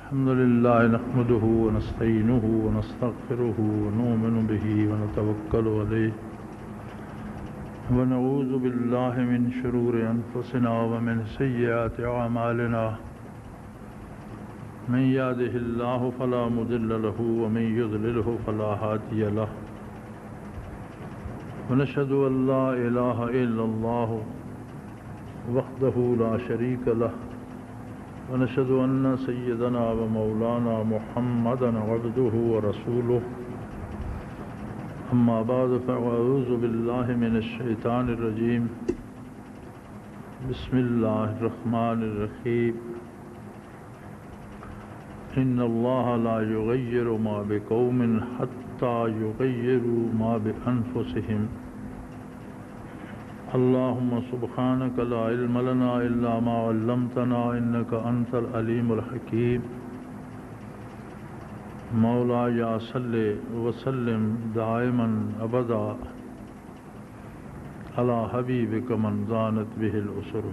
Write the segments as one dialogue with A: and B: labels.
A: الحمد لله نحمده ونستعينه ونستغفره ونؤمن به ونتوكل عليه ونعوذ بالله من شرور أنفسنا ومن سيئات أعمالنا من يهده الله فلا مضل له ومن يضلله فلا هادي له ونشهد أن لا إله إلا الله وحده لا شريك له ونشهد أن سيدنا ومولانا محمدا عبده ورسوله أما بعد فأعوذ بالله من الشيطان الرجيم بسم الله الرحمن الرحيم إن الله لا يغير ما بقوم حتى يغيروا ما بأنفسهم اللهم سبحانك لا علم لنا إلا ما علمتنا إنك أنت العليم الحكيم مولاي صل وسلم دائما أبدا على حبيبك من زانت به الأسر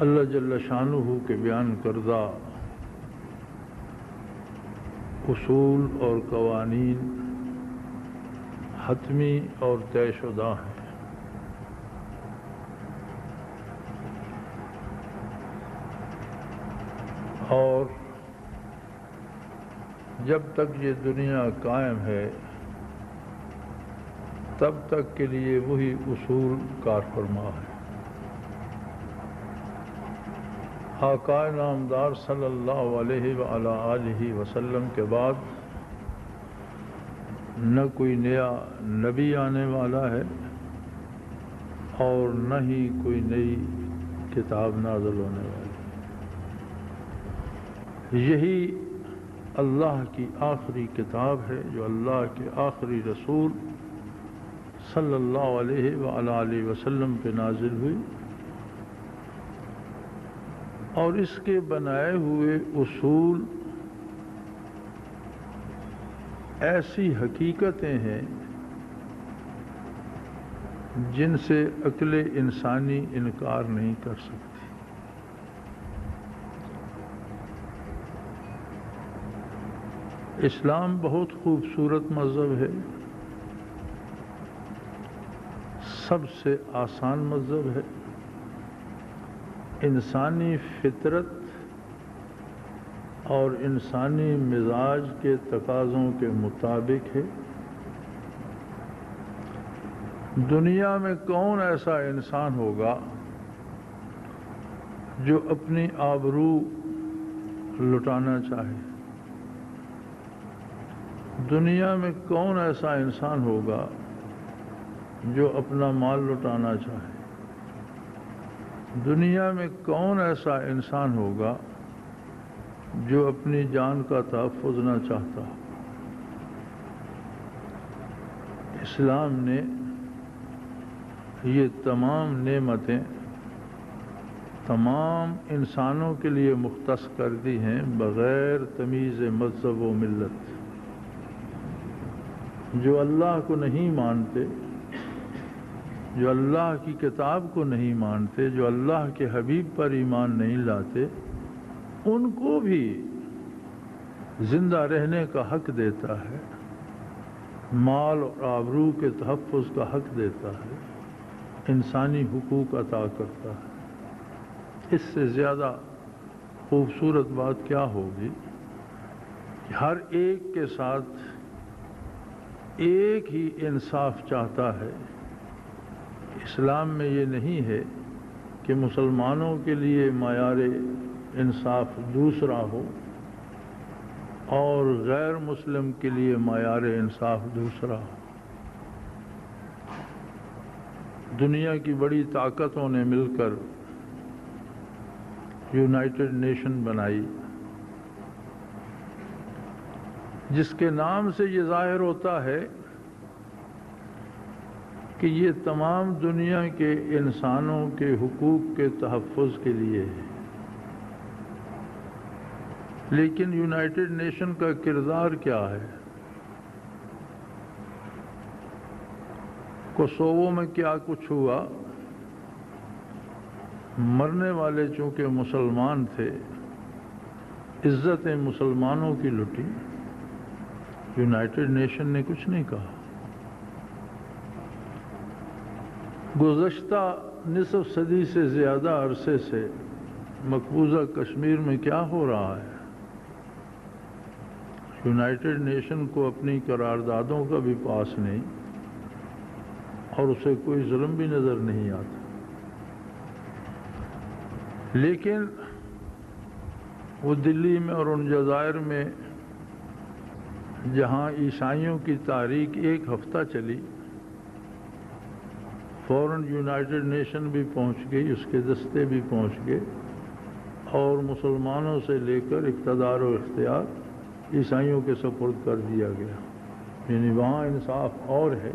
A: اللہ جل شانہ کے بیان کردہ اصول اور قوانین حتمی اور طے شدہ ہیں، اور جب تک یہ دنیا قائم ہے تب تک کے لیے وہی اصول کار فرما ہے۔ آقا نامدار صلی اللہ علیہ وآلہ آلہ وسلم کے بعد نہ کوئی نیا نبی آنے والا ہے اور نہ ہی کوئی نئی کتاب نازل ہونے والی ہے۔ یہی اللہ کی آخری کتاب ہے جو اللہ کے آخری رسول صلی اللہ علیہ وآلہ وسلم پہ نازل ہوئی، اور اس کے بنائے ہوئے اصول ایسی حقیقتیں ہیں جن سے عقل انسانی انکار نہیں کر سکتی۔ اسلام بہت خوبصورت مذہب ہے، سب سے آسان مذہب ہے، انسانی فطرت اور انسانی مزاج کے تقاضوں کے مطابق ہے۔ دنیا میں کون ایسا انسان ہوگا جو اپنی آبرو لٹانا چاہے؟ دنیا میں کون ایسا انسان ہوگا جو اپنا مال لٹانا چاہے؟ دنیا میں کون ایسا انسان ہوگا جو اپنی جان کا تحفظ نہ چاہتا؟ اسلام نے یہ تمام نعمتیں تمام انسانوں کے لیے مختص کر دی ہیں بغیر تمیز مذہب و ملت۔ جو اللہ کو نہیں مانتے، جو اللہ کی کتاب کو نہیں مانتے، جو اللہ کے حبیب پر ایمان نہیں لاتے، ان کو بھی زندہ رہنے کا حق دیتا ہے، مال اور آبرو کے تحفظ کا حق دیتا ہے، انسانی حقوق عطا کرتا ہے۔ اس سے زیادہ خوبصورت بات کیا ہوگی کہ ہر ایک کے ساتھ ایک ہی انصاف چاہتا ہے۔ اسلام میں یہ نہیں ہے کہ مسلمانوں کے لیے معیار انصاف دوسرا ہو اور غیر مسلم کے لیے معیار انصاف دوسرا ہو۔ دنیا کی بڑی طاقتوں نے مل کر یونائٹڈ نیشن بنائی، جس کے نام سے یہ ظاہر ہوتا ہے کہ یہ تمام دنیا کے انسانوں کے حقوق کے تحفظ کے لیے ہے، لیکن یونائٹڈ نیشن کا کردار کیا ہے؟ کوسوو میں کیا کچھ ہوا، مرنے والے چونکہ مسلمان تھے، عزتیں مسلمانوں کی لٹی، یونائٹڈ نیشن نے کچھ نہیں کہا۔ گزشتہ نصف صدی سے زیادہ عرصے سے مقبوضہ کشمیر میں کیا ہو رہا ہے؟ یونائٹڈ نیشن کو اپنی قراردادوں کا بھی پاس نہیں اور اسے کوئی ظلم بھی نظر نہیں آتا، لیکن وہ دلی میں اور ان جزائر میں جہاں عیسائیوں کی تاریخ ایک ہفتہ چلی، فوراً یونائٹڈ نیشن بھی پہنچ گئی، اس کے دستے بھی پہنچ گئے اور مسلمانوں سے لے کر اقتدار و اختیار عیسائیوں کے سپرد کر دیا گیا۔ یعنی وہاں انصاف اور ہے،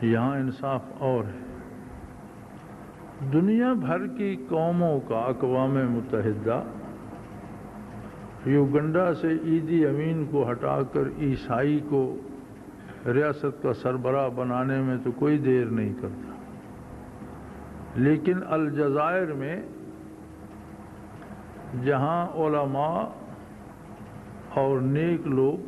A: یہاں انصاف اور ہے۔ دنیا بھر کی قوموں کا اقوام متحدہ یوگنڈا سے ایدی امین کو ہٹا کر عیسائی کو ریاست کا سربراہ بنانے میں تو کوئی دیر نہیں کرتا، لیکن الجزائر میں جہاں علماء اور نیک لوگ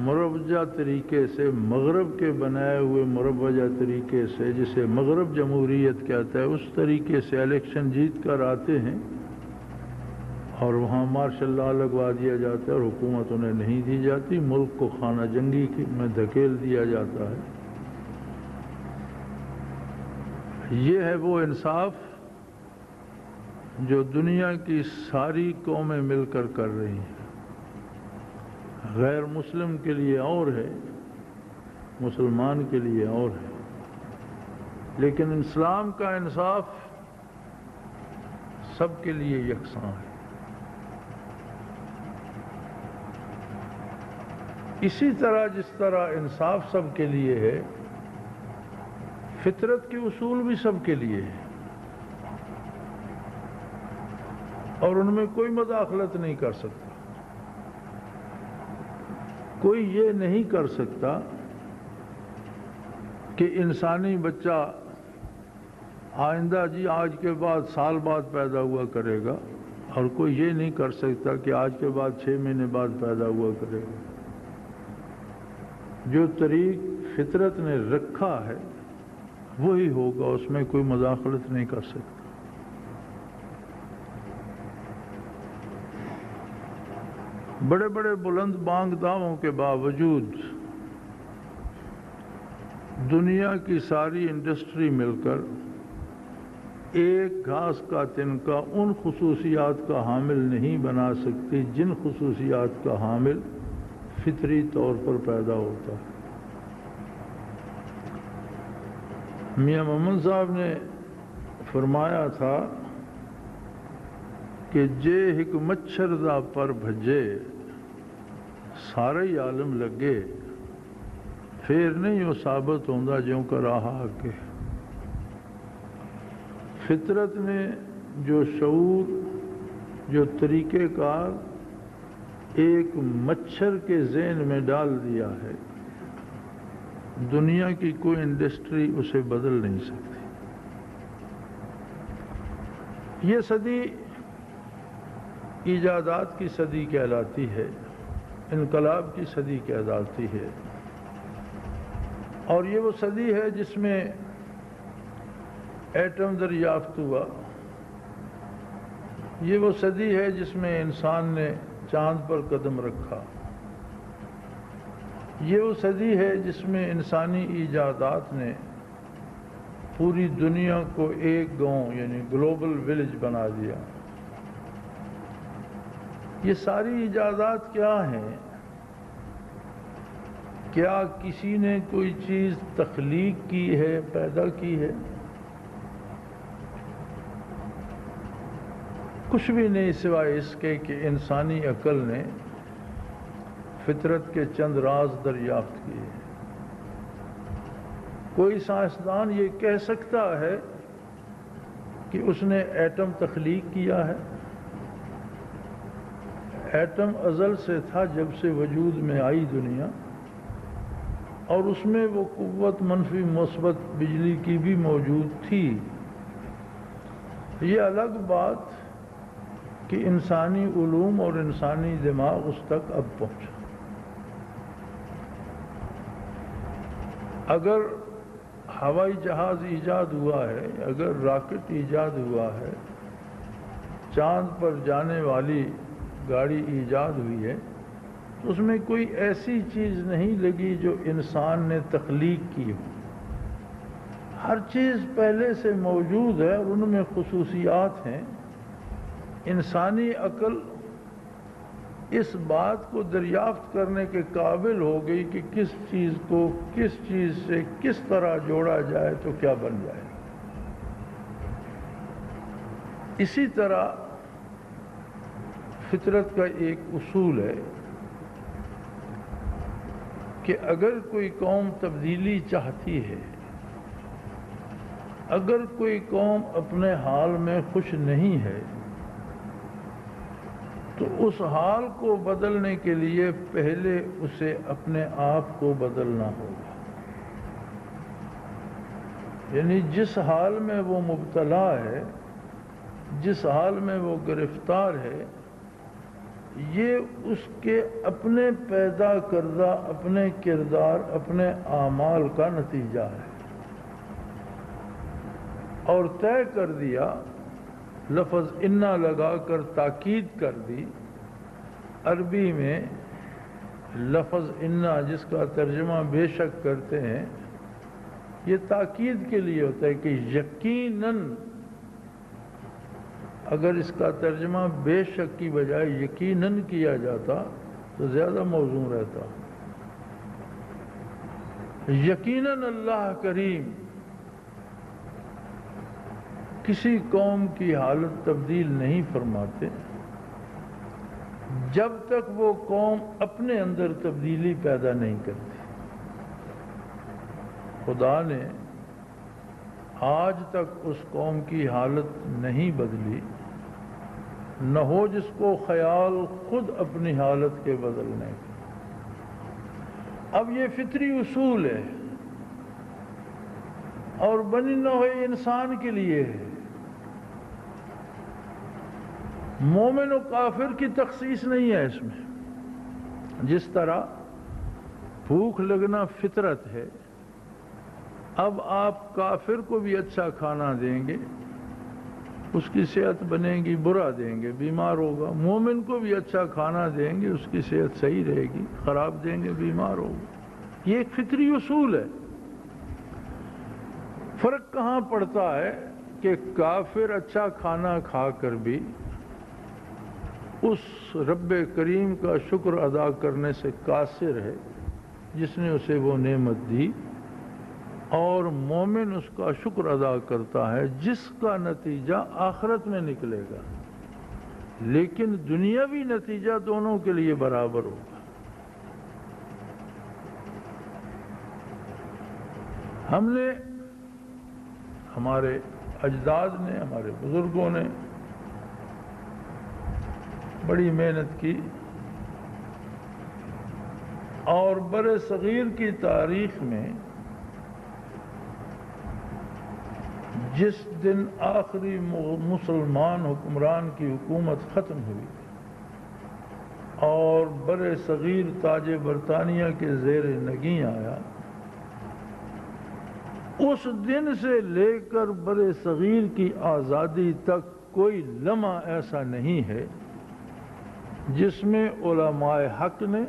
A: مروجہ طریقے سے، مغرب کے بنائے ہوئے مروجہ طریقے سے، جسے مغرب جمہوریت کہتا ہے، اس طریقے سے الیکشن جیت کر آتے ہیں اور وہاں مارشل لا لگوا دیا جاتا ہے اور حکومت انہیں نہیں دی جاتی، ملک کو خانہ جنگی میں دھکیل دیا جاتا ہے۔ یہ ہے وہ انصاف جو دنیا کی ساری قومیں مل کر کر رہی ہیں۔ غیر مسلم کے لیے اور ہے، مسلمان کے لیے اور ہے، لیکن اسلام کا انصاف سب کے لیے یکساں ہے۔ اسی طرح جس طرح انصاف سب کے لیے ہے، فطرت کے اصول بھی سب کے لیے ہے اور ان میں کوئی مداخلت نہیں کر سکتا۔ کوئی یہ نہیں کر سکتا کہ انسانی بچہ آئندہ آج کے بعد سال بعد پیدا ہوا کرے گا، اور کوئی یہ نہیں کر سکتا کہ آج کے بعد 6 مہینے بعد پیدا ہوا کرے گا۔ جو طریق فطرت نے رکھا ہے وہی ہوگا، اس میں کوئی مداخلت نہیں کر سکتا۔ بڑے بڑے بلند بانگ دعووں کے باوجود دنیا کی ساری انڈسٹری مل کر ایک گھاس کا تنکا ان خصوصیات کا حامل نہیں بنا سکتی جن خصوصیات کا حامل فطری طور پر پیدا ہوتا ہے۔ میاں محمد صاحب نے فرمایا تھا کہ جے ہک مچھر دا پر بھجے سارے ہی عالم لگے، پھر نہیں وہ ثابت ہوندہ جیوں کا راہ آگے۔ فطرت نے جو شعور، جو طریقہ کار ایک مچھر کے ذہن میں ڈال دیا ہے، دنیا کی کوئی انڈسٹری اسے بدل نہیں سکتی۔ یہ صدی ایجادات کی صدی کہلاتی ہے، انقلاب کی صدی کہلاتی ہے، اور یہ وہ صدی ہے جس میں ایٹم دریافت ہوا، یہ وہ صدی ہے جس میں انسان نے چاند پر قدم رکھا، یہ وہ صدی ہے جس میں انسانی ایجادات نے پوری دنیا کو ایک گاؤں یعنی گلوبل ولیج بنا دیا۔ یہ ساری ایجادات کیا ہیں؟ کیا کسی نے کوئی چیز تخلیق کی ہے، پیدا کی ہے؟ کچھ بھی نہیں سوائے اس کے کہ انسانی عقل نے فطرت کے چند راز دریافت کیے۔ کوئی سائنسدان یہ کہہ سکتا ہے کہ اس نے ایٹم تخلیق کیا ہے؟ ایٹم ازل سے تھا، جب سے وجود میں آئی دنیا، اور اس میں وہ قوت منفی مثبت بجلی کی بھی موجود تھی، یہ الگ بات کہ انسانی علوم اور انسانی دماغ اس تک اب پہنچا۔ اگر ہوائی جہاز ایجاد ہوا ہے، اگر راکٹ ایجاد ہوا ہے، چاند پر جانے والی گاڑی ایجاد ہوئی ہے، تو اس میں کوئی ایسی چیز نہیں لگی جو انسان نے تخلیق کی ہو۔ ہر چیز پہلے سے موجود ہے اور ان میں خصوصیات ہیں۔ انسانی عقل اس بات کو دریافت کرنے کے قابل ہو گئی کہ کس چیز کو کس چیز سے کس طرح جوڑا جائے تو کیا بن جائے۔ اسی طرح فطرت کا ایک اصول ہے کہ اگر کوئی قوم تبدیلی چاہتی ہے، اگر کوئی قوم اپنے حال میں خوش نہیں ہے، تو اس حال کو بدلنے کے لیے پہلے اسے اپنے آپ کو بدلنا ہوگا۔ یعنی جس حال میں وہ مبتلا ہے، جس حال میں وہ گرفتار ہے، یہ اس کے اپنے پیدا کردہ اپنے کردار، اپنے اعمال کا نتیجہ ہے۔ اور طے کر دیا، لفظ انا لگا کر تاکید کر دی۔ عربی میں لفظ انا جس کا ترجمہ بے شک کرتے ہیں، یہ تاکید کے لیے ہوتا ہے کہ یقیناً۔ اگر اس کا ترجمہ بے شک کی بجائے یقیناً کیا جاتا تو زیادہ موزوں رہتا۔ یقیناً اللہ کریم کسی قوم کی حالت تبدیل نہیں فرماتے جب تک وہ قوم اپنے اندر تبدیلی پیدا نہیں کرتی۔ خدا نے آج تک اس قوم کی حالت نہیں بدلی، نہ ہو جس کو خیال خود اپنی حالت کے بدلنے کا۔ اب یہ فطری اصول ہے اور بنی نوع انسان کے لیے ہے۔ مومن و کافر کی تخصیص نہیں ہے اس میں۔ جس طرح بھوک لگنا فطرت ہے، اب آپ کافر کو بھی اچھا کھانا دیں گے، اس کی صحت بنے گی، برا دیں گے بیمار ہوگا۔ مومن کو بھی اچھا کھانا دیں گے، اس کی صحت صحیح رہے گی، خراب دیں گے بیمار ہوگا۔ یہ ایک فطری اصول ہے۔ فرق کہاں پڑتا ہے کہ کافر اچھا کھانا کھا کر بھی اس رب کریم کا شکر ادا کرنے سے قاصر ہے جس نے اسے وہ نعمت دی، اور مومن اس کا شکر ادا کرتا ہے جس کا نتیجہ آخرت میں نکلے گا، لیکن دنیاوی نتیجہ دونوں کے لیے برابر ہوگا۔ ہم نے، ہمارے اجداد نے، ہمارے بزرگوں نے بڑی محنت کی، اور بر صغیر کی تاریخ میں جس دن آخری مسلمان حکمران کی حکومت ختم ہوئی اور بر صغیر تاج برطانیہ کے زیر نگیں آیا، اس دن سے لے کر بر صغیر کی آزادی تک کوئی لمحہ ایسا نہیں ہے جس میں علماء حق نے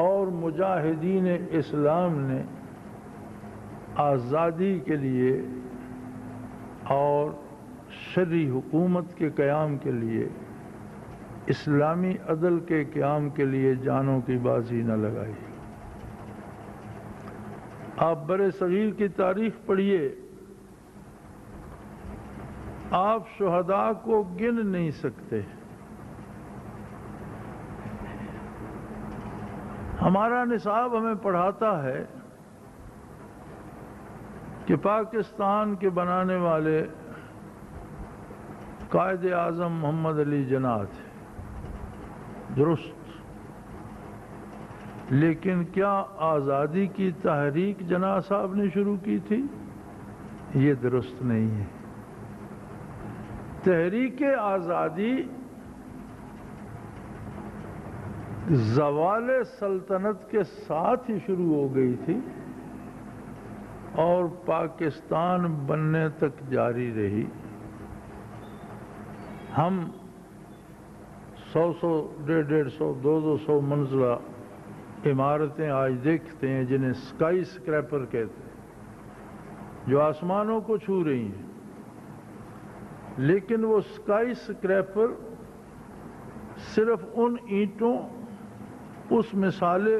A: اور مجاہدین اسلام نے آزادی کے لیے اور شرعی حکومت کے قیام کے لیے، اسلامی عدل کے قیام کے لیے جانوں کی بازی نہ لگائی۔ آپ بر صغیر کی تاریخ پڑھیے، آپ شہداء کو گن نہیں سکتے۔ ہمارا نصاب ہمیں پڑھاتا ہے کہ پاکستان کے بنانے والے قائد اعظم محمد علی جناح تھے، درست، لیکن کیا آزادی کی تحریک جناح صاحب نے شروع کی تھی؟ یہ درست نہیں ہے۔ تحریک آزادی زوال سلطنت کے ساتھ ہی شروع ہو گئی تھی اور پاکستان بننے تک جاری رہی۔ ہم 100 150 200 منزلہ عمارتیں آج دیکھتے ہیں جنہیں اسکائی اسکریپر کہتے ہیں، جو آسمانوں کو چھو رہی ہیں، لیکن وہ اسکائی اسکریپر صرف ان اینٹوں، اس مثالے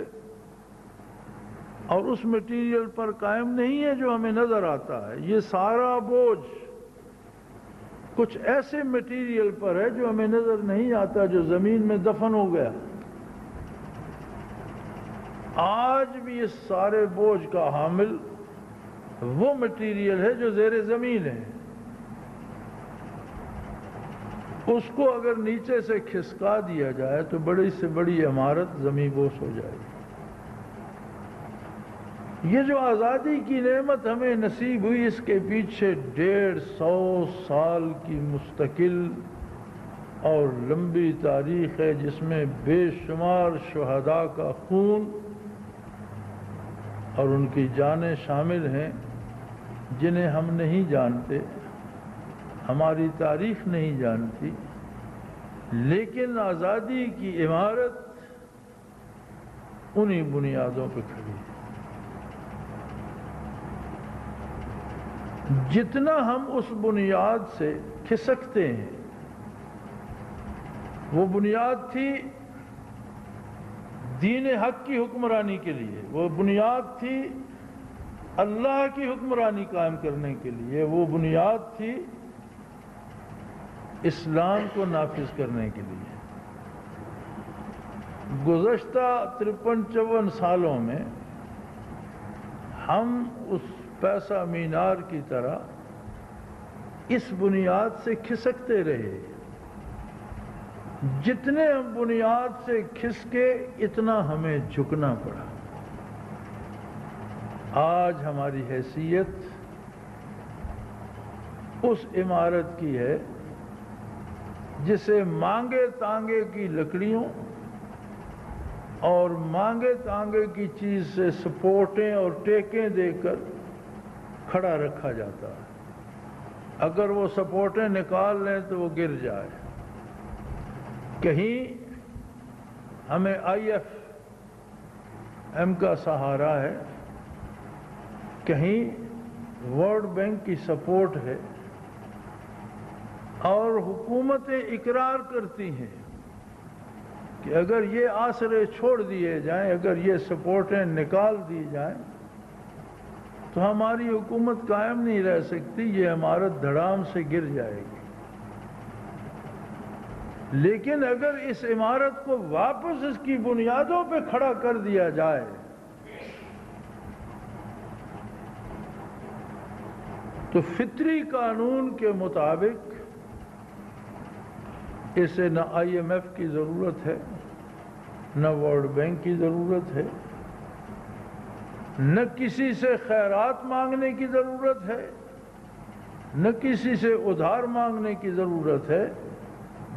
A: اور اس مٹیریل پر قائم نہیں ہے جو ہمیں نظر آتا ہے۔ یہ سارا بوجھ کچھ ایسے مٹیریل پر ہے جو ہمیں نظر نہیں آتا، جو زمین میں دفن ہو گیا۔ آج بھی اس سارے بوجھ کا حامل وہ مٹیریل ہے جو زیر زمین ہے۔ اس کو اگر نیچے سے کھسکا دیا جائے تو بڑی سے بڑی عمارت زمین بوس ہو جائے گی۔ یہ جو آزادی کی نعمت ہمیں نصیب ہوئی، اس کے پیچھے 150 سال کی مستقل اور لمبی تاریخ ہے، جس میں بے شمار شہداء کا خون اور ان کی جانیں شامل ہیں، جنہیں ہم نہیں جانتے، ہماری تاریخ نہیں جانتی، لیکن آزادی کی عمارت انہی بنیادوں پہ کھڑی ہے۔ جتنا ہم اس بنیاد سے کھسکتے ہیں، وہ بنیاد تھی دین حق کی حکمرانی کے لیے، وہ بنیاد تھی اللہ کی حکمرانی قائم کرنے کے لیے، وہ بنیاد تھی اسلام کو نافذ کرنے کے لیے۔ گزشتہ 53-54 سالوں میں ہم اس پیسہ مینار کی طرح اس بنیاد سے کھسکتے رہے۔ جتنے ہم بنیاد سے کھسکے اتنا ہمیں جھکنا پڑا۔ آج ہماری حیثیت اس عمارت کی ہے جسے مانگے تانگے کی لکڑیوں اور مانگے تانگے کی چیز سے سپورٹیں اور ٹیکیں دے کر کھڑا رکھا جاتا ہے۔ اگر وہ سپورٹیں نکال لیں تو وہ گر جائے۔ کہیں ہمیں IFM کا سہارا ہے، کہیں ورلڈ بینک کی سپورٹ ہے، اور حکومتیں اقرار کرتی ہیں کہ اگر یہ آسرے چھوڑ دیے جائیں، اگر یہ سپورٹیں نکال دی جائیں تو ہماری حکومت قائم نہیں رہ سکتی، یہ عمارت دھڑام سے گر جائے گی۔ لیکن اگر اس عمارت کو واپس اس کی بنیادوں پہ کھڑا کر دیا جائے تو فطری قانون کے مطابق اسے نہ IMF کی ضرورت ہے، نہ ورلڈ بینک کی ضرورت ہے، نہ کسی سے خیرات مانگنے کی ضرورت ہے، نہ کسی سے ادھار مانگنے کی ضرورت ہے،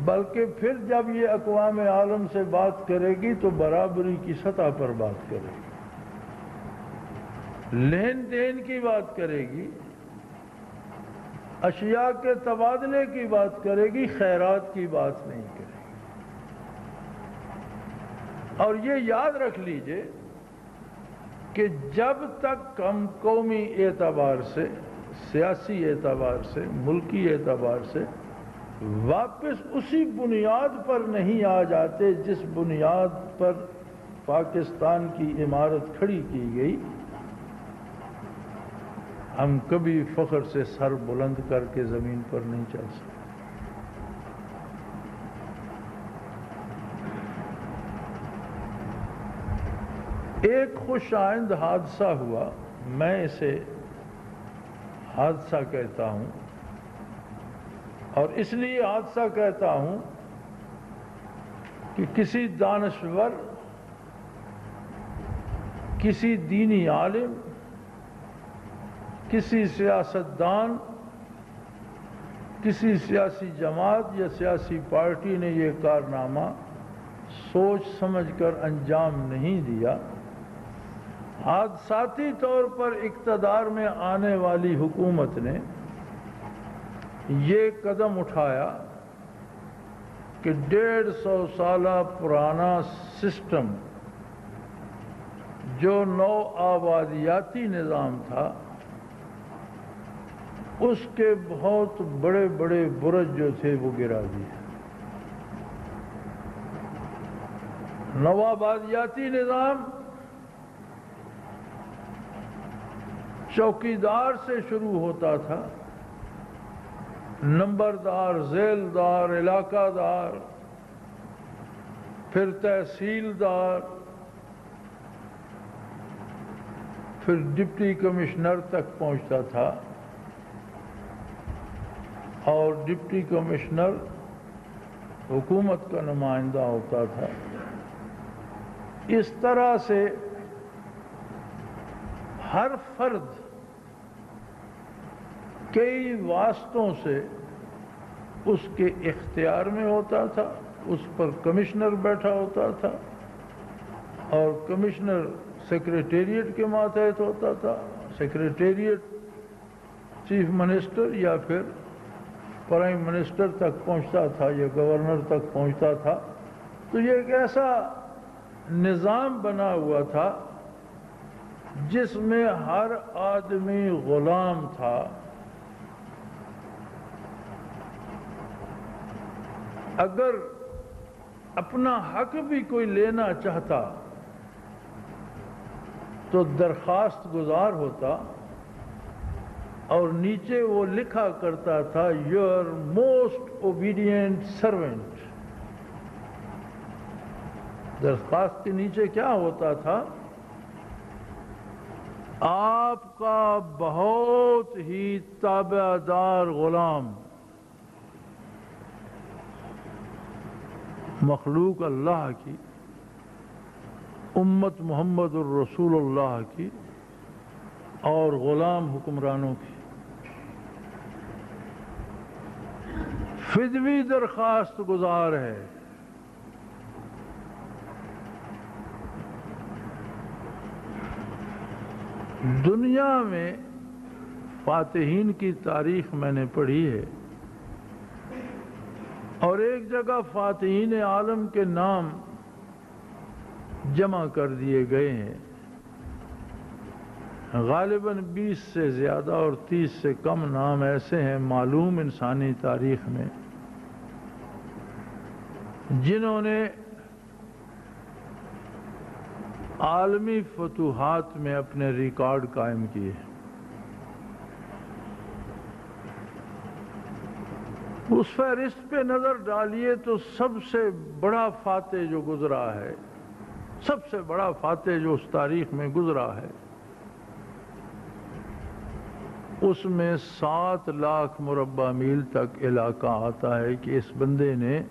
A: بلکہ پھر جب یہ اقوام عالم سے بات کرے گی تو برابری کی سطح پر بات کرے گی، لین دین کی بات کرے گی، اشیاء کے تبادلے کی بات کرے گی، خیرات کی بات نہیں کرے گی۔ اور یہ یاد رکھ لیجئے کہ جب تک ہم قومی اعتبار سے، سیاسی اعتبار سے، ملکی اعتبار سے واپس اسی بنیاد پر نہیں آ جاتے جس بنیاد پر پاکستان کی عمارت کھڑی کی گئی، ہم کبھی فخر سے سر بلند کر کے زمین پر نہیں چل سکتے۔ ایک خوش آئند حادثہ ہوا، میں اسے حادثہ کہتا ہوں، اور اس لیے حادثہ کہتا ہوں کہ کسی دانشور، کسی دینی عالم، کسی سیاستدان کسی سیاسی جماعت یا سیاسی پارٹی نے یہ کارنامہ سوچ سمجھ کر انجام نہیں دیا، حادثاتی طور پر اقتدار میں آنے والی حکومت نے یہ قدم اٹھایا کہ 150 سالہ پرانا سسٹم جو نو آبادیاتی نظام تھا، اس کے بہت بڑے بڑے برج جو تھے وہ گرا دیے۔ نو آبادیاتی نظام چوکیدار سے شروع ہوتا تھا، نمبردار، ذیلدار، علاقہ دار، پھر تحصیلدار، پھر ڈپٹی کمشنر تک پہنچتا تھا، اور ڈپٹی کمشنر حکومت کا نمائندہ ہوتا تھا۔ اس طرح سے ہر فرد کئی واسطوں سے اس کے اختیار میں ہوتا تھا، اس پر کمشنر بیٹھا ہوتا تھا، اور کمشنر سیکریٹریٹ کے ماتحت ہوتا تھا، سیکریٹریٹ چیف منسٹر یا پھر پرائم منسٹر تک پہنچتا تھا یا گورنر تک پہنچتا تھا۔ تو یہ ایک ایسا نظام بنا ہوا تھا جس میں ہر آدمی غلام تھا۔ اگر اپنا حق بھی کوئی لینا چاہتا تو درخواست گزار ہوتا، اور نیچے وہ لکھا کرتا تھا یور موسٹ اوبیڈینٹ سرونٹ۔ درخواست کے نیچے کیا ہوتا تھا؟ آپ کا بہت ہی تابع دار غلام، مخلوق اللہ کی، امت محمد الرسول اللہ کی، اور غلام حکمرانوں کی۔ فدوی درخواست گزار ہے۔ دنیا میں فاتحین کی تاریخ میں نے پڑھی ہے، اور ایک جگہ فاتحین عالم کے نام جمع کر دیے گئے ہیں، غالباً 20 سے زیادہ اور 30 سے کم نام ایسے ہیں معلوم انسانی تاریخ میں جنہوں نے عالمی فتوحات میں اپنے ریکارڈ قائم کیے۔ اس فہرست پہ نظر ڈالیے تو سب سے بڑا فاتح جو گزرا ہے، سب سے بڑا فاتح جو اس تاریخ میں گزرا ہے، اس میں 7 لاکھ مربع میل تک علاقہ آتا ہے کہ اس بندے نے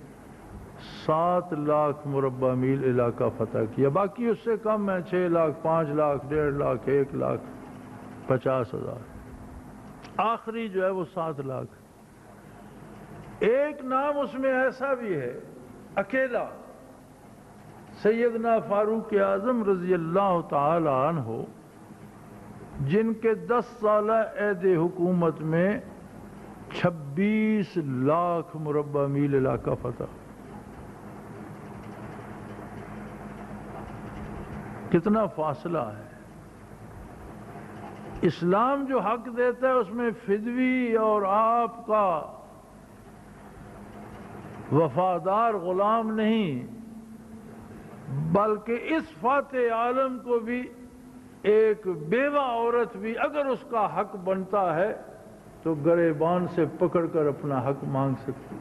A: 7 لاکھ مربع میل علاقہ فتح کیا۔ باقی اس سے کم ہے، 6 لاکھ، 5 لاکھ، 1.5 لاکھ، 1,50,000۔ آخری جو ہے وہ 7 لاکھ۔ ایک نام اس میں ایسا بھی ہے، اکیلا سیدنا فاروق اعظم رضی اللہ تعالی عنہ، جن کے 10 سالہ عہد حکومت میں 26 لاکھ مربع میل علاقہ فتح۔ کتنا فاصلہ ہے۔ اسلام جو حق دیتا ہے اس میں فدوی اور آپ کا وفادار غلام نہیں، بلکہ اس فاتح عالم کو بھی ایک بیوہ عورت بھی اگر اس کا حق بنتا ہے تو گریبان سے پکڑ کر اپنا حق مانگ سکتی۔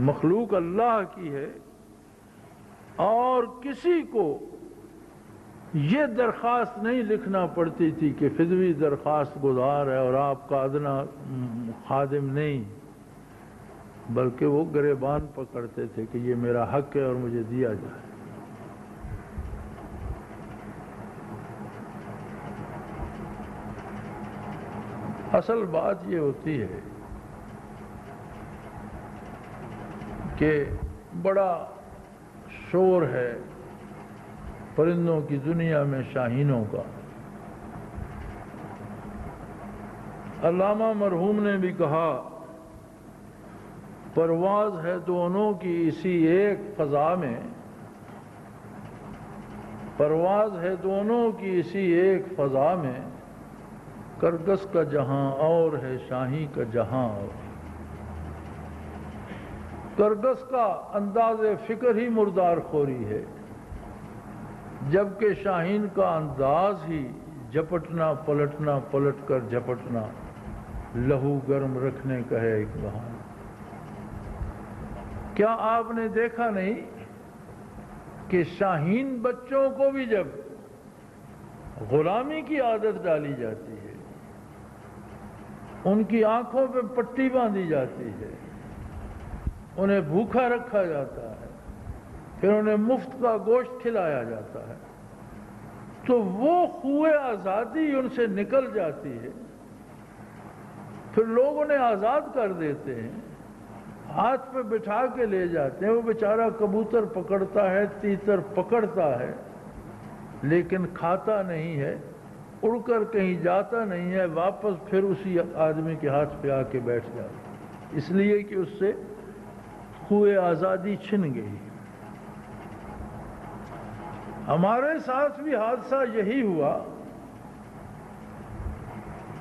A: مخلوق اللہ کی ہے، اور کسی کو یہ درخواست نہیں لکھنا پڑتی تھی کہ فدوی درخواست گزار ہے اور آپ کا ادنا خادم نہیں، بلکہ وہ گریبان پکڑتے تھے کہ یہ میرا حق ہے اور مجھے دیا جائے۔ اصل بات یہ ہوتی ہے کہ بڑا شور ہے پرندوں کی دنیا میں شاہینوں کا۔ علامہ مرحوم نے بھی کہا پرواز ہے دونوں کی اسی ایک فضا میں، پرواز ہے دونوں کی اسی ایک فضا میں، کرگس کا جہاں اور ہے شاہی کا جہاں اور۔ کرگس کا انداز فکر ہی مردار خوری ہے، جبکہ شاہین کا انداز ہی جھپٹنا پلٹنا پلٹ کر جھپٹنا، لہو گرم رکھنے کا ہے ایک بہانہ۔ کیا آپ نے دیکھا نہیں کہ شاہین بچوں کو بھی جب غلامی کی عادت ڈالی جاتی ہے، ان کی آنکھوں پہ پٹی باندھی جاتی ہے، انہیں بھوکا رکھا جاتا ہے، پھر انہیں مفت کا گوشت کھلایا جاتا ہے، تو وہ خوئے آزادی ان سے نکل جاتی ہے، پھر لوگ انہیں آزاد کر دیتے ہیں، ہاتھ پہ بٹھا کے لے جاتے ہیں، وہ بیچارہ کبوتر پکڑتا ہے، تیتر پکڑتا ہے، لیکن کھاتا نہیں ہے، اڑ کر کہیں جاتا نہیں ہے، واپس پھر اسی آدمی کے ہاتھ پہ آ کے بیٹھ جاتا ہے، اس لیے کہ اس سے خوئے آزادی چھن گئی۔ ہمارے ساتھ بھی حادثہ یہی ہوا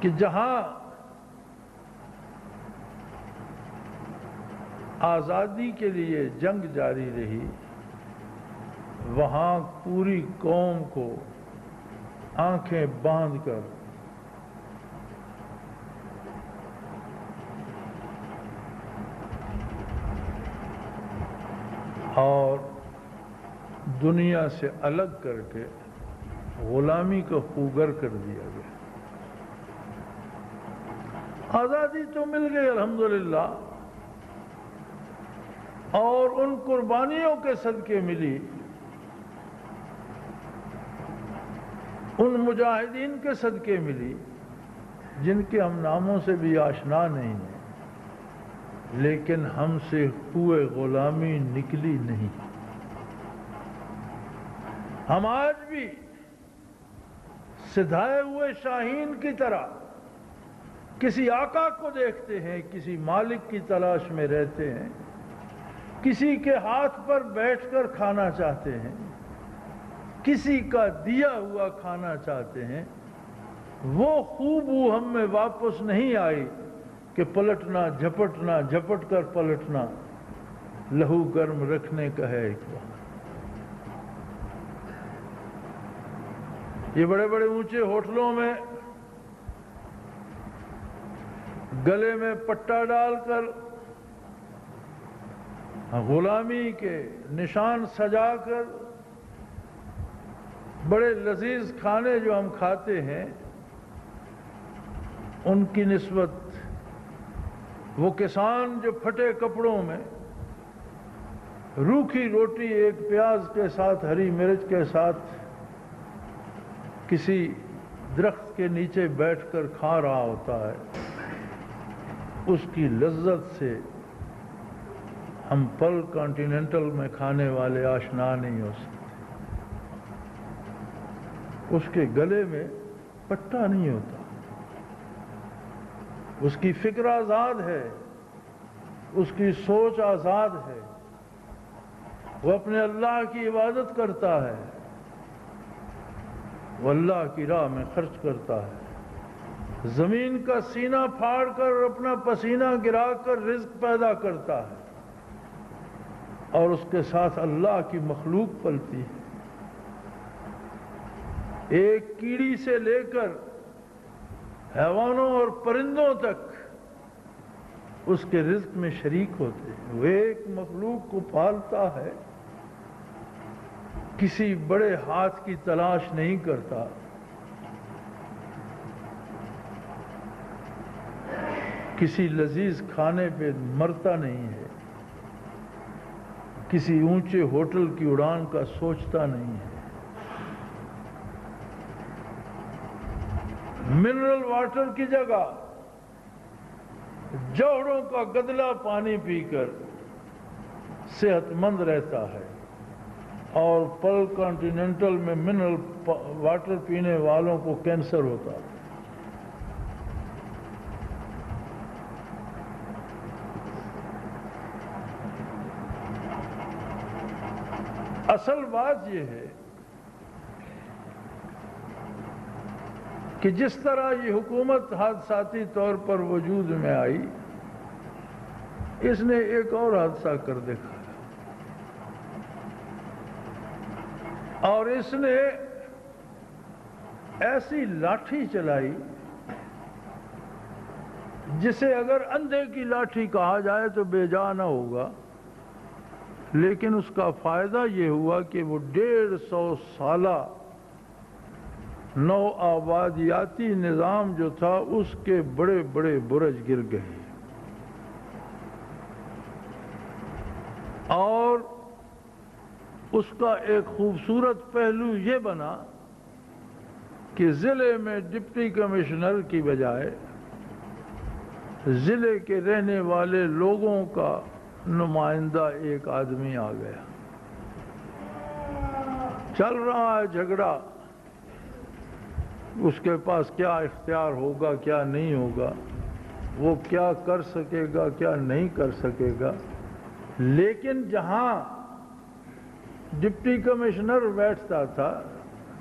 A: کہ جہاں آزادی کے لیے جنگ جاری رہی، وہاں پوری قوم کو آنکھیں باندھ کر اور دنیا سے الگ کر کے غلامی کا خوگر کر دیا گیا۔ آزادی تو مل گئی الحمدللہ، اور ان قربانیوں کے صدقے ملی، ان مجاہدین کے صدقے ملی جن کے ہم ناموں سے بھی آشنا نہیں ہیں، لیکن ہم سے خوئے غلامی نکلی نہیں۔ ہم آج بھی سدھائے ہوئے شاہین کی طرح کسی آقا کو دیکھتے ہیں، کسی مالک کی تلاش میں رہتے ہیں، کسی کے ہاتھ پر بیٹھ کر کھانا چاہتے ہیں، کسی کا دیا ہوا کھانا چاہتے ہیں۔ وہ خوبو ہم میں واپس نہیں آئی کہ پلٹنا جھپٹنا جھپٹ کر پلٹنا لہو گرم رکھنے کا ہے ایک بات۔ یہ بڑے بڑے اونچے ہوٹلوں میں گلے میں پٹا ڈال کر غلامی کے نشان سجا کر بڑے لذیذ کھانے جو ہم کھاتے ہیں، ان کی نسبت وہ کسان جو پھٹے کپڑوں میں روکھی روٹی ایک پیاز کے ساتھ ہری مرچ کے ساتھ کسی درخت کے نیچے بیٹھ کر کھا رہا ہوتا ہے، اس کی لذت سے ہم پل کانٹیننٹل میں کھانے والے آشنا نہیں ہو سکتے۔ اس کے گلے میں پٹا نہیں ہوتا، اس کی فکر آزاد ہے، اس کی سوچ آزاد ہے، وہ اپنے اللہ کی عبادت کرتا ہے، وہ اللہ کی راہ میں خرچ کرتا ہے، زمین کا سینہ پھاڑ کر اپنا پسینہ گرا کر رزق پیدا کرتا ہے، اور اس کے ساتھ اللہ کی مخلوق پلتی ہے۔ ایک کیڑی سے لے کر حیوانوں اور پرندوں تک اس کے رزق میں شریک ہوتے ہیں۔ وہ ایک مخلوق کو پالتا ہے، کسی بڑے ہاتھ کی تلاش نہیں کرتا، کسی لذیذ کھانے پہ مرتا نہیں ہے، کسی اونچے ہوٹل کی اڑان کا سوچتا نہیں ہے۔ منرل واٹر کی جگہ جوہروں کا گدلا پانی پی کر صحت مند رہتا ہے، اور پل کانٹیننٹل میں منرل واٹر پینے والوں کو کینسر ہوتا ہے۔ اصل بات یہ ہے کہ جس طرح یہ حکومت حادثاتی طور پر وجود میں آئی، اس نے ایک اور حادثہ کر دکھایا، اور اس نے ایسی لاٹھی چلائی جسے اگر اندھے کی لاٹھی کہا جائے تو بے جا نہ ہوگا، لیکن اس کا فائدہ یہ ہوا کہ وہ 150 سالہ نو آبادیاتی نظام جو تھا اس کے بڑے بڑے برج گر گئے، اور اس کا ایک خوبصورت پہلو یہ بنا کہ ضلع میں ڈپٹی کمشنر کی بجائے ضلع کے رہنے والے لوگوں کا نمائندہ ایک آدمی آ گیا۔ چل رہا ہے جھگڑا، اس کے پاس کیا اختیار ہوگا کیا نہیں ہوگا، وہ کیا کر سکے گا کیا نہیں کر سکے گا، لیکن جہاں ڈپٹی کمشنر بیٹھتا تھا،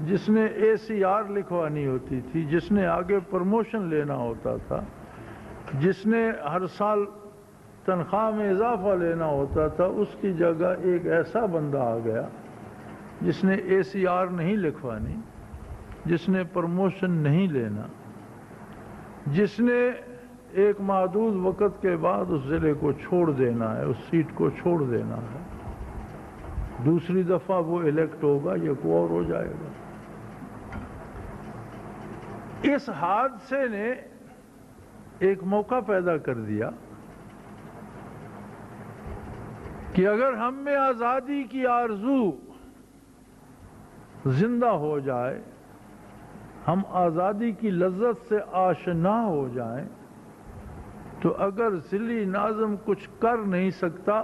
A: جس نے ACR لکھوانی ہوتی تھی، جس نے آگے پروموشن لینا ہوتا تھا، جس نے ہر سال تنخواہ میں اضافہ لینا ہوتا تھا، اس کی جگہ ایک ایسا بندہ آ گیا جس نے ACR نہیں لکھوانی، جس نے پروموشن نہیں لینا، جس نے ایک محدود وقت کے بعد اس ضلع کو چھوڑ دینا ہے، اس سیٹ کو چھوڑ دینا ہے، دوسری دفعہ وہ الیکٹ ہوگا یا کوئی اور ہو جائے گا۔ اس حادثے نے ایک موقع پیدا کر دیا کہ اگر ہم میں آزادی کی آرزو زندہ ہو جائے، ہم آزادی کی لذت سے آشنا ہو جائیں، تو اگر ضلعی ناظم کچھ کر نہیں سکتا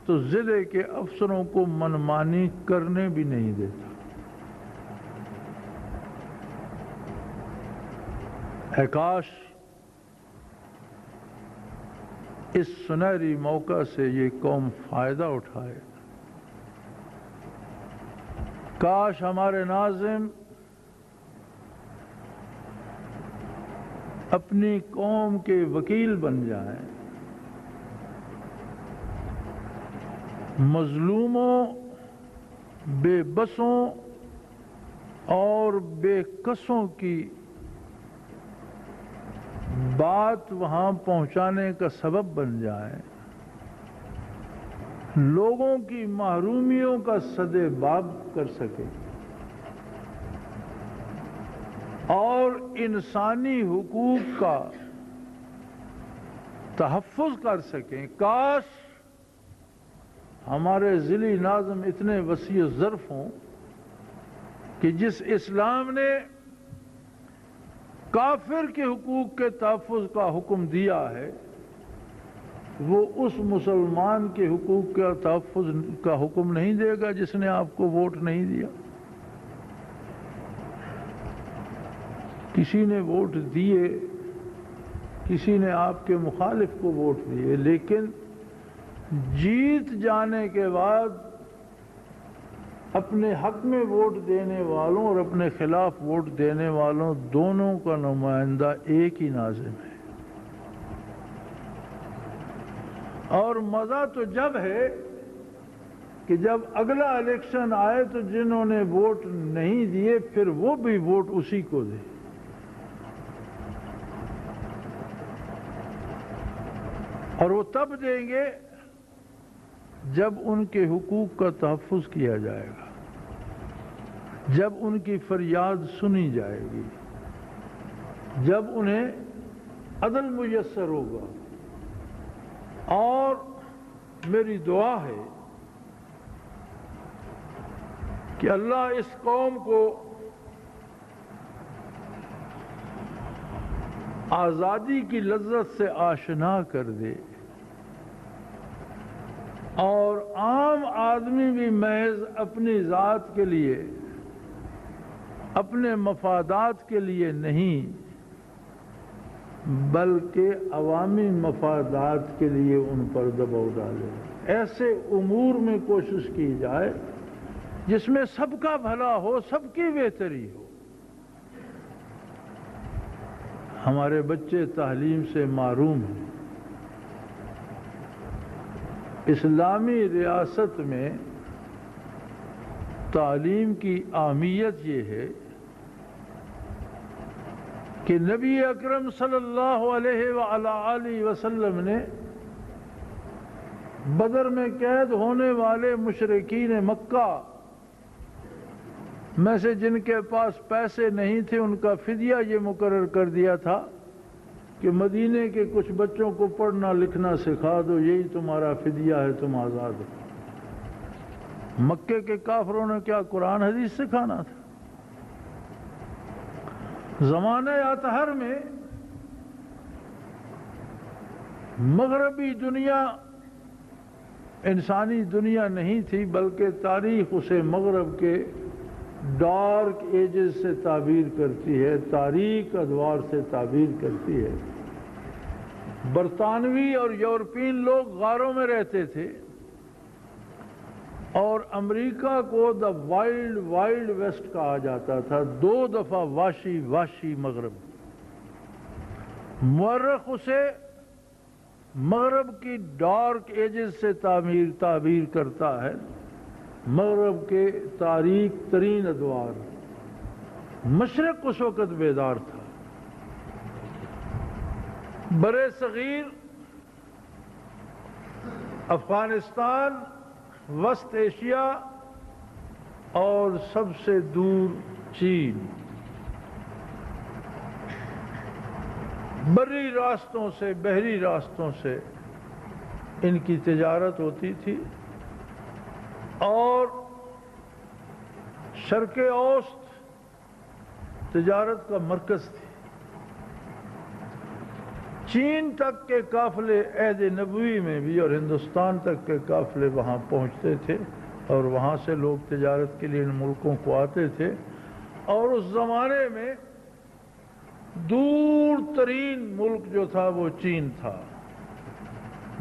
A: تو ضلع کے افسروں کو منمانی کرنے بھی نہیں دیتا۔ اے کاش اس سنہری موقع سے یہ قوم فائدہ اٹھائے، کاش ہمارے ناظم اپنی قوم کے وکیل بن جائیں، مظلوموں، بے بسوں اور بے کسوں کی بات وہاں پہنچانے کا سبب بن جائیں، لوگوں کی محرومیوں کا سدِ باب کر سکے اور انسانی حقوق کا تحفظ کر سکیں۔ کاش ہمارے ضلعی ناظم اتنے وسیع ظرف ہوں کہ جس اسلام نے کافر کے حقوق کے تحفظ کا حکم دیا ہے، وہ اس مسلمان کے حقوق کا تحفظ کا حکم نہیں دے گا جس نے آپ کو ووٹ نہیں دیا۔ کسی نے ووٹ دیے، کسی نے آپ کے مخالف کو ووٹ دیے، لیکن جیت جانے کے بعد اپنے حق میں ووٹ دینے والوں اور اپنے خلاف ووٹ دینے والوں دونوں کا نمائندہ ایک ہی ناظم ہے۔ اور مزہ تو جب ہے کہ جب اگلا الیکشن آئے تو جنہوں نے ووٹ نہیں دیے پھر وہ بھی ووٹ اسی کو دے۔ اور وہ تب دیں گے جب ان کے حقوق کا تحفظ کیا جائے گا، جب ان کی فریاد سنی جائے گی، جب انہیں عدل میسر ہوگا۔ اور میری دعا ہے کہ اللہ اس قوم کو آزادی کی لذت سے آشنا کر دے، اور عام آدمی بھی محض اپنی ذات کے لیے، اپنے مفادات کے لیے نہیں بلکہ عوامی مفادات کے لیے ان پر دباؤ ڈالے۔ ایسے امور میں کوشش کی جائے جس میں سب کا بھلا ہو، سب کی بہتری ہو۔ ہمارے بچے تعلیم سے محروم ہیں۔ اسلامی ریاست میں تعلیم کی اہمیت یہ ہے کہ نبی اکرم صلی اللہ علیہ وآلہ وسلم نے بدر میں قید ہونے والے مشرکین مکہ میں سے جن کے پاس پیسے نہیں تھے ان کا فدیہ یہ مقرر کر دیا تھا کہ مدینے کے کچھ بچوں کو پڑھنا لکھنا سکھا دو، یہی تمہارا فدیہ ہے، تم آزاد ہو۔ مکے کے کافروں نے کیا قرآن حدیث سکھانا تھا؟ زمانہ اطہر میں مغربی دنیا انسانی دنیا نہیں تھی، بلکہ تاریخ اسے مغرب کے ڈارک ایجز سے تعبیر کرتی ہے، تاریک ادوار سے تعبیر کرتی ہے۔ برطانوی اور یورپین لوگ غاروں میں رہتے تھے، اور امریکہ کو دا وائلڈ ویسٹ کہا جاتا تھا، 2 دفعہ وحشی مغرب۔ مورخ اسے مغرب کی ڈارک ایجز سے تعبیر کرتا ہے، مغرب کے تاریک ترین ادوار۔ مشرق اس وقت بیدار تھا۔ برِ صغیر، افغانستان، وسط ایشیا اور سب سے دور چین، بری راستوں سے بحری راستوں سے ان کی تجارت ہوتی تھی، اور شرق اوسط تجارت کا مرکز تھی۔ چین تک کے قافلے عہد نبوی میں بھی اور ہندوستان تک کے قافلے وہاں پہنچتے تھے، اور وہاں سے لوگ تجارت کے لیے ان ملکوں کو آتے تھے۔ اور اس زمانے میں دور ترین ملک جو تھا وہ چین تھا۔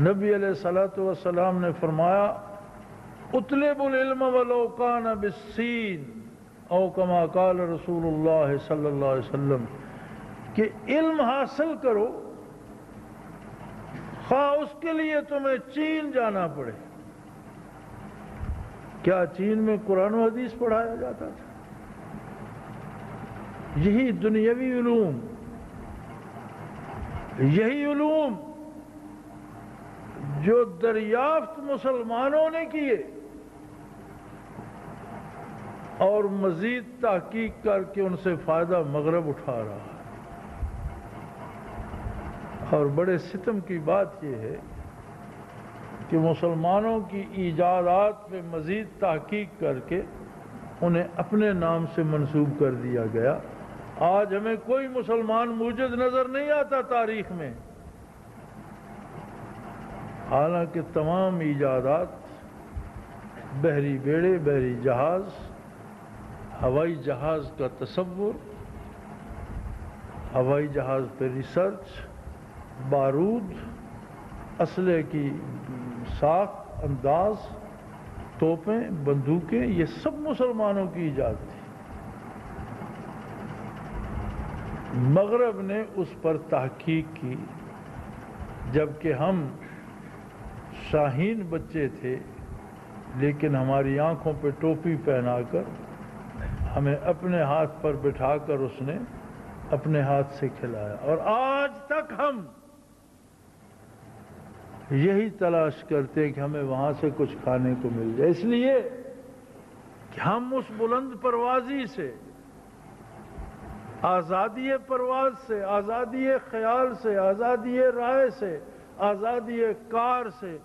A: نبی علیہ الصلوۃ والسلام نے فرمایا اطلبوا العلم ولو کان بالصین، او کما قال رسول اللہ صلی اللہ علیہ وسلم، کہ علم حاصل کرو خواہ اس کے لیے تمہیں چین جانا پڑے۔ کیا چین میں قرآن و حدیث پڑھایا جاتا تھا؟ یہی دنیاوی علوم، یہی علوم جو دریافت مسلمانوں نے کیے اور مزید تحقیق کر کے ان سے فائدہ مغرب اٹھا رہا ہے۔ اور بڑے ستم کی بات یہ ہے کہ مسلمانوں کی ایجادات پہ مزید تحقیق کر کے انہیں اپنے نام سے منسوب کر دیا گیا۔ آج ہمیں کوئی مسلمان موجد نظر نہیں آتا تاریخ میں، حالانکہ تمام ایجادات، بحری بیڑے، بحری جہاز، ہوائی جہاز کا تصور، ہوائی جہاز پہ ریسرچ، بارود، اسلحے کی ساخت، انداز، توپیں، بندوقیں، یہ سب مسلمانوں کی ایجاد تھی۔ مغرب نے اس پر تحقیق کی، جبکہ ہم شاہین بچے تھے، لیکن ہماری آنکھوں پہ ٹوپی پہنا کر ہمیں اپنے ہاتھ پر بٹھا کر اس نے اپنے ہاتھ سے کھلایا، اور آج تک ہم یہی تلاش کرتے ہیں کہ ہمیں وہاں سے کچھ کھانے کو مل جائے، اس لیے کہ ہم اس بلند پروازی سے، آزادی پرواز سے، آزادی خیال سے، آزادی رائے سے، آزادی کار سے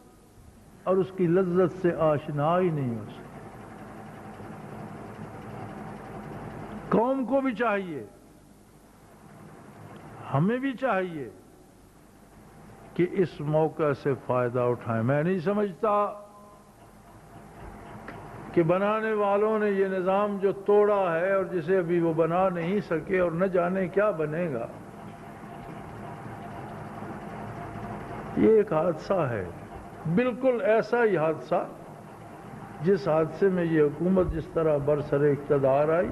A: اور اس کی لذت سے آشنا ہی نہیں ہو سکتے۔ قوم کو بھی چاہیے ہمیں بھی چاہیے کہ اس موقع سے فائدہ اٹھائیں۔ میں نہیں سمجھتا کہ بنانے والوں نے یہ نظام جو توڑا ہے اور جسے ابھی وہ بنا نہیں سکے اور نہ جانے کیا بنے گا، یہ ایک حادثہ ہے، بالکل ایسا ہی حادثہ جس حادثے میں یہ حکومت جس طرح برسر اقتدار آئی،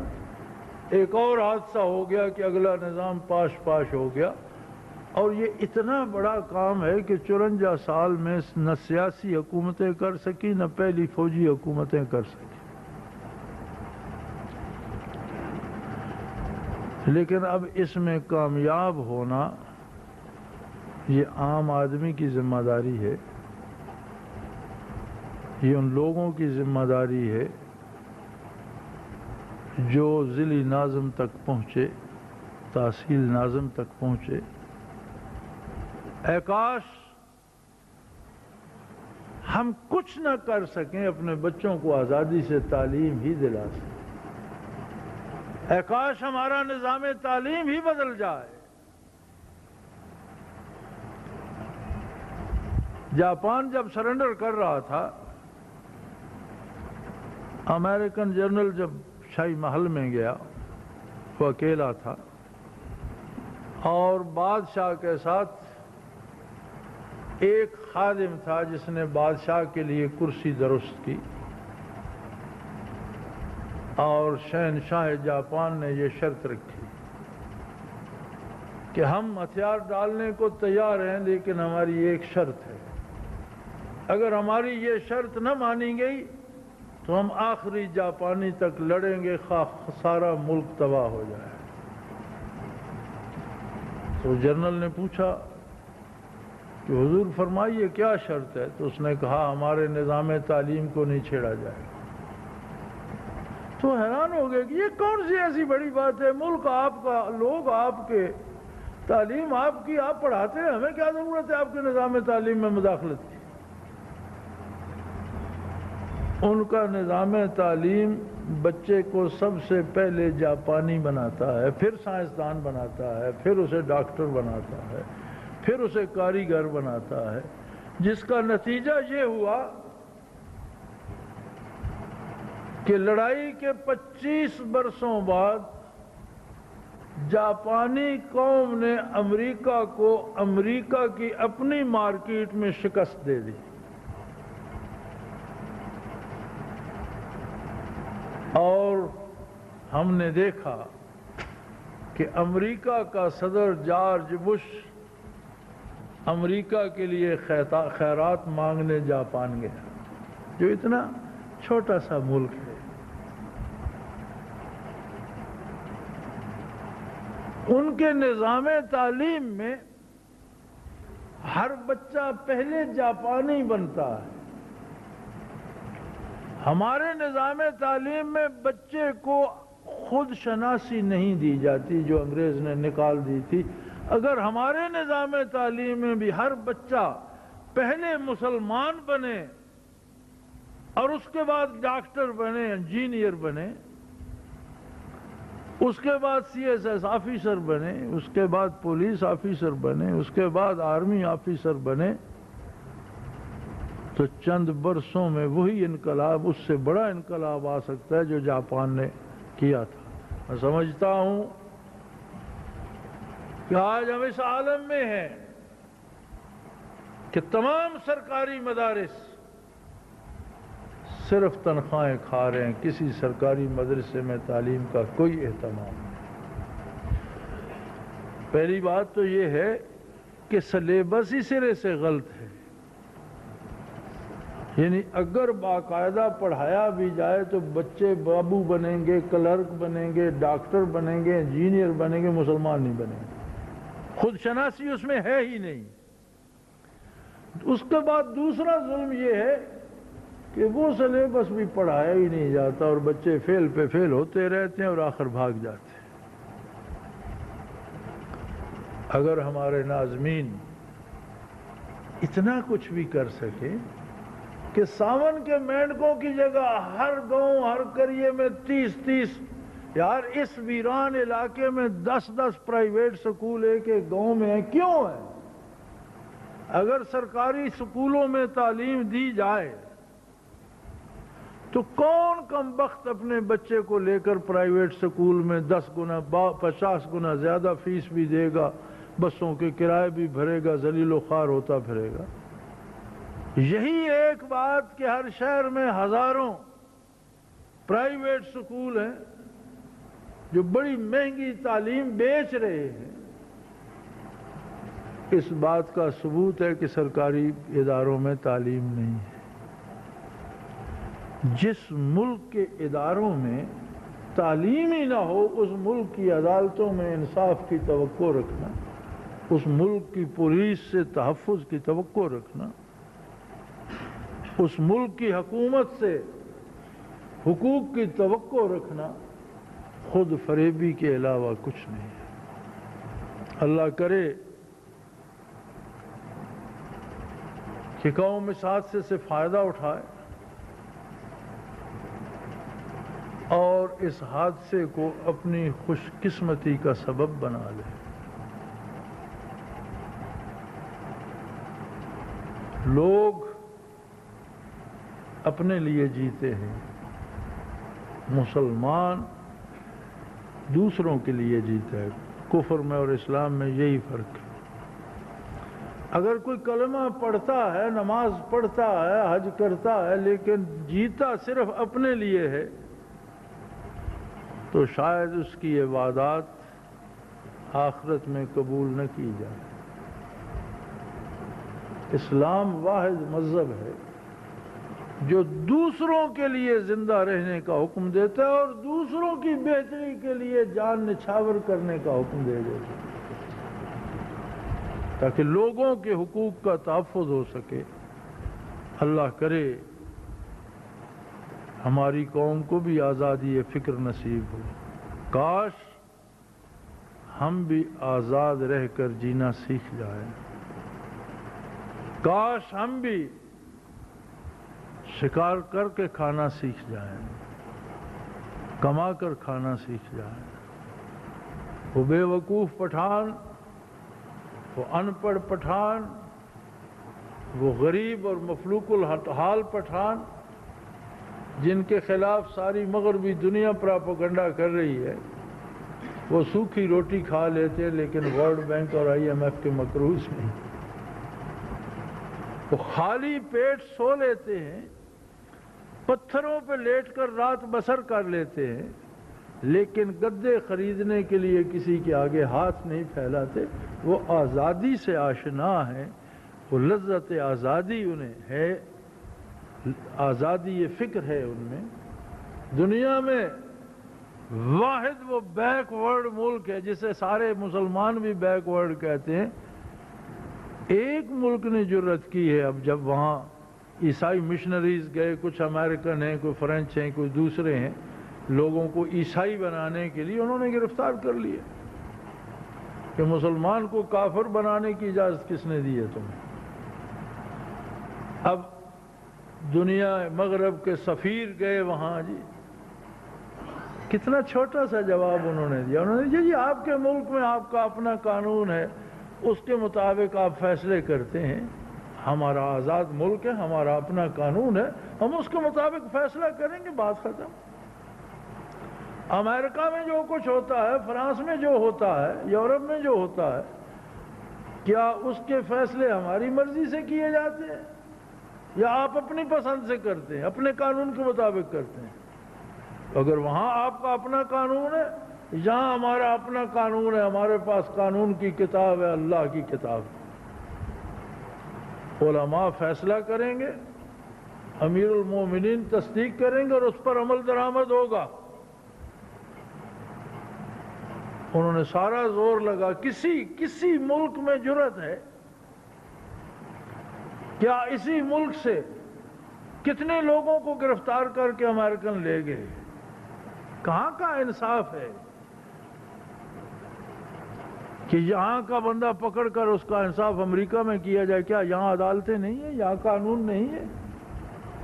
A: ایک اور حادثہ ہو گیا کہ اگلا نظام پاش ہو گیا۔ اور یہ اتنا بڑا کام ہے کہ 54 سال میں نہ سیاسی حکومتیں کر سکی، نہ پہلی فوجی حکومتیں کر سکی۔ لیکن اب اس میں کامیاب ہونا یہ عام آدمی کی ذمہ داری ہے، یہ ان لوگوں کی ذمہ داری ہے جو ضلعی ناظم تک پہنچے، تحصیل ناظم تک پہنچے۔ اے کاش ہم کچھ نہ کر سکیں، اپنے بچوں کو آزادی سے تعلیم ہی دلا سکیں۔ اے کاش ہمارا نظام تعلیم ہی بدل جائے۔ جاپان جب سرنڈر کر رہا تھا، امریکن جنرل جب شاہی محل میں گیا، وہ اکیلا تھا اور بادشاہ کے ساتھ ایک خادم تھا جس نے بادشاہ کے لیے کرسی درست کی، اور شہنشاہ جاپان نے یہ شرط رکھی کہ ہم ہتھیار ڈالنے کو تیار ہیں، لیکن ہماری ایک شرط ہے، اگر ہماری یہ شرط نہ مانی گئی تو ہم آخری جاپانی تک لڑیں گے، خواہ سارا ملک تباہ ہو جائے۔ تو جنرل نے پوچھا کہ حضور فرمائیے کیا شرط ہے؟ تو اس نے کہا ہمارے نظام تعلیم کو نہیں چھیڑا جائے۔ تو حیران ہو گئے کہ یہ کون سی ایسی بڑی بات ہے، ملک آپ کا، لوگ آپ کے، تعلیم آپ کی، آپ پڑھاتے ہیں، ہمیں کیا ضرورت ہے آپ کے نظام تعلیم میں مداخلت کی؟ ان کا نظام تعلیم بچے کو سب سے پہلے جاپانی بناتا ہے، پھر سائنسدان بناتا ہے، پھر اسے ڈاکٹر بناتا ہے، پھر اسے کاریگر بناتا ہے، جس کا نتیجہ یہ ہوا کہ لڑائی کے 25 برسوں بعد جاپانی قوم نے امریکہ کو امریکہ کی اپنی مارکیٹ میں شکست دے دی، اور ہم نے دیکھا کہ امریکہ کا صدر جارج بش امریکہ کے لیے خیرات مانگنے جاپان گیا، جو اتنا چھوٹا سا ملک ہے۔ ان کے نظام تعلیم میں ہر بچہ پہلے جاپانی بنتا ہے۔ ہمارے نظام تعلیم میں بچے کو خود شناسی نہیں دی جاتی، جو انگریز نے نکال دی تھی۔ اگر ہمارے نظام تعلیم میں بھی ہر بچہ پہلے مسلمان بنے اور اس کے بعد ڈاکٹر بنے، انجینئر بنے، اس کے بعد CSS آفیسر بنے، اس کے بعد پولیس آفیسر بنے، اس کے بعد آرمی آفیسر بنے، تو چند برسوں میں وہی انقلاب، اس سے بڑا انقلاب آ سکتا ہے جو جاپان نے کیا تھا۔ میں سمجھتا ہوں کہ آج ہم اس عالم میں ہیں کہ تمام سرکاری مدارس صرف تنخواہیں کھا رہے ہیں، کسی سرکاری مدرسے میں تعلیم کا کوئی اہتمام نہیں۔ پہلی بات تو یہ ہے کہ سلیبس ہی سرے سے غلط ہے، یعنی اگر باقاعدہ پڑھایا بھی جائے تو بچے بابو بنیں گے، کلرک بنیں گے، ڈاکٹر بنیں گے، انجینئر بنیں گے، مسلمان نہیں بنیں گے۔ خود شناسی اس میں ہے ہی نہیں۔ اس کے بعد دوسرا ظلم یہ ہے کہ وہ سلیبس بھی پڑھایا ہی نہیں جاتا اور بچے فیل پہ فیل ہوتے رہتے ہیں اور آخر بھاگ جاتے ہیں۔ اگر ہمارے ناظمین اتنا کچھ بھی کر سکے کہ ساون کے مینڈکوں کی جگہ ہر گاؤں، ہر قریے میں 30 یار اس ویران علاقے میں 10 پرائیویٹ سکول ایک ایک گاؤں میں ہیں، کیوں ہیں؟ اگر سرکاری سکولوں میں تعلیم دی جائے تو کون کم بخت اپنے بچے کو لے کر پرائیویٹ سکول میں 10 گنا 50 گنا زیادہ فیس بھی دے گا، بسوں کے کرائے بھی بھرے گا، ذلیل و خوار ہوتا پھرے گا؟ یہی ایک بات کہ ہر شہر میں ہزاروں پرائیویٹ سکول ہیں جو بڑی مہنگی تعلیم بیچ رہے ہیں، اس بات کا ثبوت ہے کہ سرکاری اداروں میں تعلیم نہیں ہے۔ جس ملک کے اداروں میں تعلیم ہی نہ ہو، اس ملک کی عدالتوں میں انصاف کی توقع رکھنا، اس ملک کی پولیس سے تحفظ کی توقع رکھنا، اس ملک کی حکومت سے حقوق کی توقع رکھنا خود فریبی کے علاوہ کچھ نہیں ہے۔ اللہ کرے کہ قوم اس حادثے سے فائدہ اٹھائے اور اس حادثے کو اپنی خوش قسمتی کا سبب بنا لے۔ لوگ اپنے لیے جیتے ہیں، مسلمان دوسروں کے لیے جیتا ہے۔ کفر میں اور اسلام میں یہی فرق ہے۔ اگر کوئی کلمہ پڑھتا ہے، نماز پڑھتا ہے، حج کرتا ہے، لیکن جیتا صرف اپنے لیے ہے تو شاید اس کی عبادات آخرت میں قبول نہ کی جائے۔ اسلام واحد مذہب ہے جو دوسروں کے لیے زندہ رہنے کا حکم دیتا ہے اور دوسروں کی بہتری کے لیے جان نچھاور کرنے کا حکم دے دیتا ہے تاکہ لوگوں کے حقوق کا تحفظ ہو سکے۔ اللہ کرے ہماری قوم کو بھی آزادی فکر نصیب ہو۔ کاش ہم بھی آزاد رہ کر جینا سیکھ جائیں، کاش ہم بھی شکار کر کے کھانا سیکھ جائیں، کما کر کھانا سیکھ جائیں۔ وہ بے وقوف پٹھان، وہ ان پڑھ پٹھان، وہ غریب اور مفلوق الحال پٹھان جن کے خلاف ساری مغربی دنیا پراپیگنڈا کر رہی ہے، وہ سوکھی روٹی کھا لیتے ہیں لیکن ورلڈ بینک اور IMF کے مقروض نہیں۔ وہ خالی پیٹ سو لیتے ہیں، پتھروں پہ لیٹ کر رات بسر کر لیتے ہیں، لیکن گدے خریدنے کے لیے کسی کے آگے ہاتھ نہیں پھیلاتے۔ وہ آزادی سے آشنا ہیں، وہ لذت آزادی انہیں ہے، آزادی یہ فکر ہے ان میں۔ دنیا میں واحد وہ بیک ورڈ ملک ہے جسے سارے مسلمان بھی بیک ورڈ کہتے ہیں۔ ایک ملک نے جرأت کی ہے، اب جب وہاں عیسائی مشنریز گئے، کچھ امریکن ہیں، کوئی فرینچ ہیں، کوئی دوسرے ہیں، لوگوں کو عیسائی بنانے کے لیے انہوں نے گرفتار کر لیا کہ مسلمان کو کافر بنانے کی اجازت کس نے دی ہے تمہیں؟ اب دنیا مغرب کے سفیر گئے وہاں، جی کتنا چھوٹا سا جواب انہوں نے دیا۔ انہوں نے جی آپ کے ملک میں آپ کا اپنا قانون ہے، اس کے مطابق آپ فیصلے کرتے ہیں۔ ہمارا آزاد ملک ہے، ہمارا اپنا قانون ہے، ہم اس کے مطابق فیصلہ کریں گے، بات ختم۔ امریکہ میں جو کچھ ہوتا ہے، فرانس میں جو ہوتا ہے، یورپ میں جو ہوتا ہے، کیا اس کے فیصلے ہماری مرضی سے کیے جاتے ہیں یا آپ اپنی پسند سے کرتے ہیں، اپنے قانون کے مطابق کرتے ہیں؟ اگر وہاں آپ کا اپنا قانون ہے، یہاں ہمارا اپنا قانون ہے، ہمارے پاس قانون کی کتاب ہے، اللہ کی کتاب۔ علماء فیصلہ کریں گے، امیر المومنین تصدیق کریں گے اور اس پر عمل درآمد ہوگا۔ انہوں نے سارا زور لگا، کسی ملک میں جرأت ہے؟ کیا اسی ملک سے کتنے لوگوں کو گرفتار کر کے امریکن لے گئے؟ کہاں کا انصاف ہے کہ یہاں کا بندہ پکڑ کر اس کا انصاف امریکہ میں کیا جائے؟ کیا یہاں عدالتیں نہیں ہیں، یہاں قانون نہیں ہے؟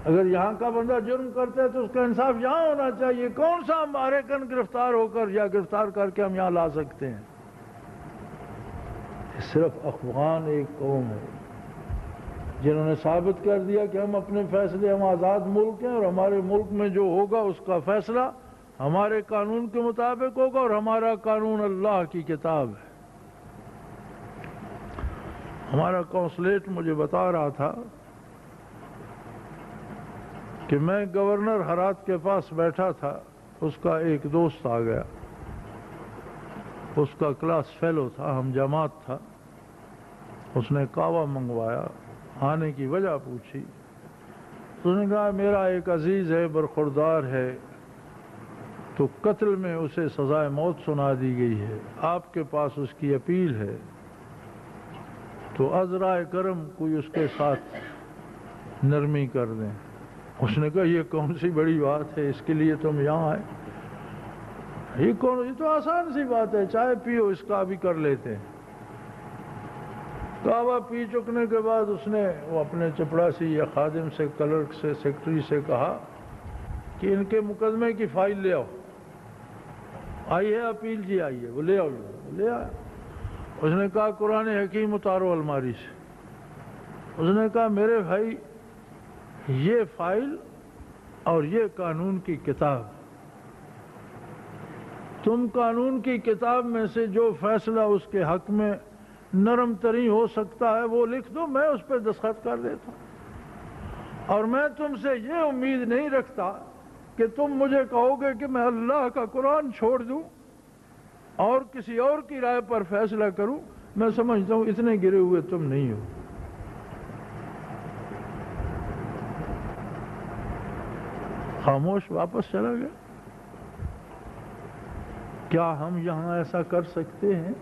A: اگر یہاں کا بندہ جرم کرتا ہے تو اس کا انصاف یہاں ہونا چاہیے. کون سا ہمارے کن گرفتار ہو کر یا گرفتار کر کے ہم یہاں لا سکتے ہیں؟ صرف افغان ایک قوم ہے جنہوں نے ثابت کر دیا کہ ہم اپنے فیصلے، ہم آزاد ملک ہیں اور ہمارے ملک میں جو ہوگا اس کا فیصلہ ہمارے قانون کے مطابق ہوگا، اور ہمارا قانون اللہ کی کتاب ہے. ہمارا کونسلیٹ مجھے بتا رہا تھا کہ میں گورنر ہرات کے پاس بیٹھا تھا، اس کا ایک دوست آ گیا، اس کا کلاس فیلو تھا، ہم جماعت تھا. اس نے کعوہ منگوایا، آنے کی وجہ پوچھی. اس نے کہا میرا ایک عزیز ہے، برخوردار ہے، تو قتل میں اسے سزائے موت سنا دی گئی ہے، آپ کے پاس اس کی اپیل ہے، تو عذرائے کرم کوئی اس کے ساتھ نرمی کر دیں. اس نے کہا یہ کون سی بڑی بات ہے، اس کے لیے تم یہاں آئے؟ یہ تو آسان سی بات ہے، چائے پیو، اس کا بھی کر لیتے ہیں. کعوہ پی چکنے کے بعد اس نے وہ اپنے چپڑاسی یا خادم سے، کلرک سے، سیکرٹری سے کہا کہ ان کے مقدمے کی فائل لے آؤ. آئی ہے اپیل؟ جی آئی ہے. وہ لے آؤ. لے آیا. اس نے کہا قرآن حکیم اتارو الماری سے. اس نے کہا میرے بھائی یہ فائل اور یہ قانون کی کتاب، تم قانون کی کتاب میں سے جو فیصلہ اس کے حق میں نرم ترین ہو سکتا ہے وہ لکھ دو، میں اس پہ دستخط کر دیتا ہوں. اور میں تم سے یہ امید نہیں رکھتا کہ تم مجھے کہو گے کہ میں اللہ کا قرآن چھوڑ دوں اور کسی اور کی رائے پر فیصلہ کروں. میں سمجھتا ہوں اتنے گرے ہوئے تم نہیں ہو. خاموش واپس چلا گیا. کیا ہم یہاں ایسا کر سکتے ہیں؟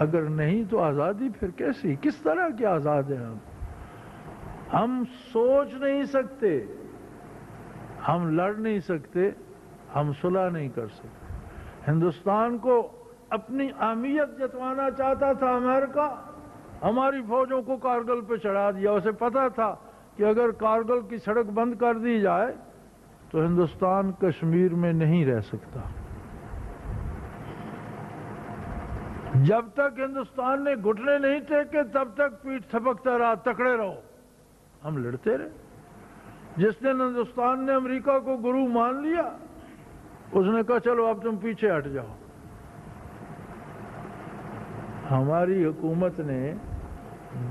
A: اگر نہیں تو آزادی پھر کیسی، کس طرح کی آزاد ہے؟ ہم سوچ نہیں سکتے، ہم لڑ نہیں سکتے، ہم صلح نہیں کر سکتے. ہندوستان کو اپنی اہمیت جتوانا چاہتا تھا امریکہ، ہماری فوجوں کو کارگل پہ چڑھا دیا. اسے پتا تھا کہ اگر کارگل کی سڑک بند کر دی جائے تو ہندوستان کشمیر میں نہیں رہ سکتا. جب تک ہندوستان نے گھٹنے نہیں ٹیکے تب تک پیٹھ تھپکتا رہا، تکڑے رہو. ہم لڑتے رہے. جس دن ہندوستان نے امریکہ کو گرو مان لیا، اس نے کہا چلو اب تم پیچھے ہٹ جاؤ. ہماری حکومت نے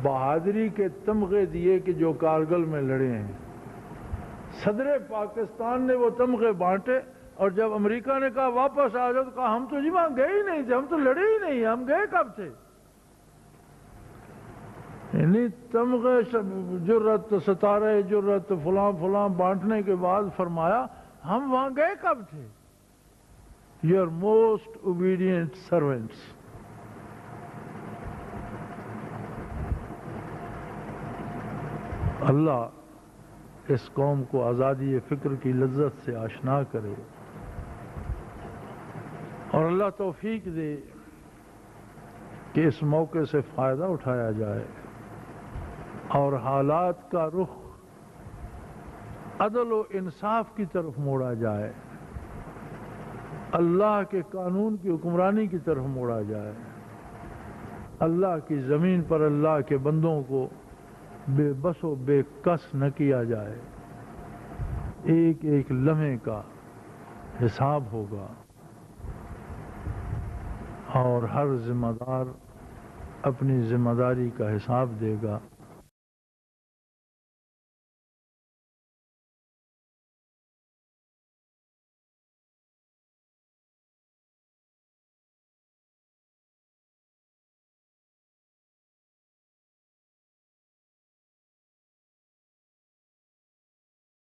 A: بہادری کے تمغے دیے کہ جو کارگل میں لڑے ہیں. صدر پاکستان نے وہ تمغے بانٹے، اور جب امریکہ نے کہا واپس آ جاؤ تو کہا ہم تو جی وہاں گئے ہی نہیں تھے، ہم تو لڑے ہی نہیں، ہم گئے کب تھے؟ یعنی تمغے جرت، ستارے جرت، فلاں فلاں بانٹنے کے بعد فرمایا ہم وہاں گئے کب تھے؟ Your most obedient servants. اللہ اس قوم کو آزادی فکر کی لذت سے آشنا کرے، اور اللہ توفیق دے کہ اس موقع سے فائدہ اٹھایا جائے اور حالات کا رخ عدل و انصاف کی طرف موڑا جائے، اللہ کے قانون کی حکمرانی کی طرف موڑا جائے، اللہ کی زمین پر اللہ کے بندوں کو بے بس و بے کس نہ کیا جائے. ایک ایک لمحے کا حساب ہوگا اور ہر ذمہ دار اپنی ذمہ داری کا حساب دے گا.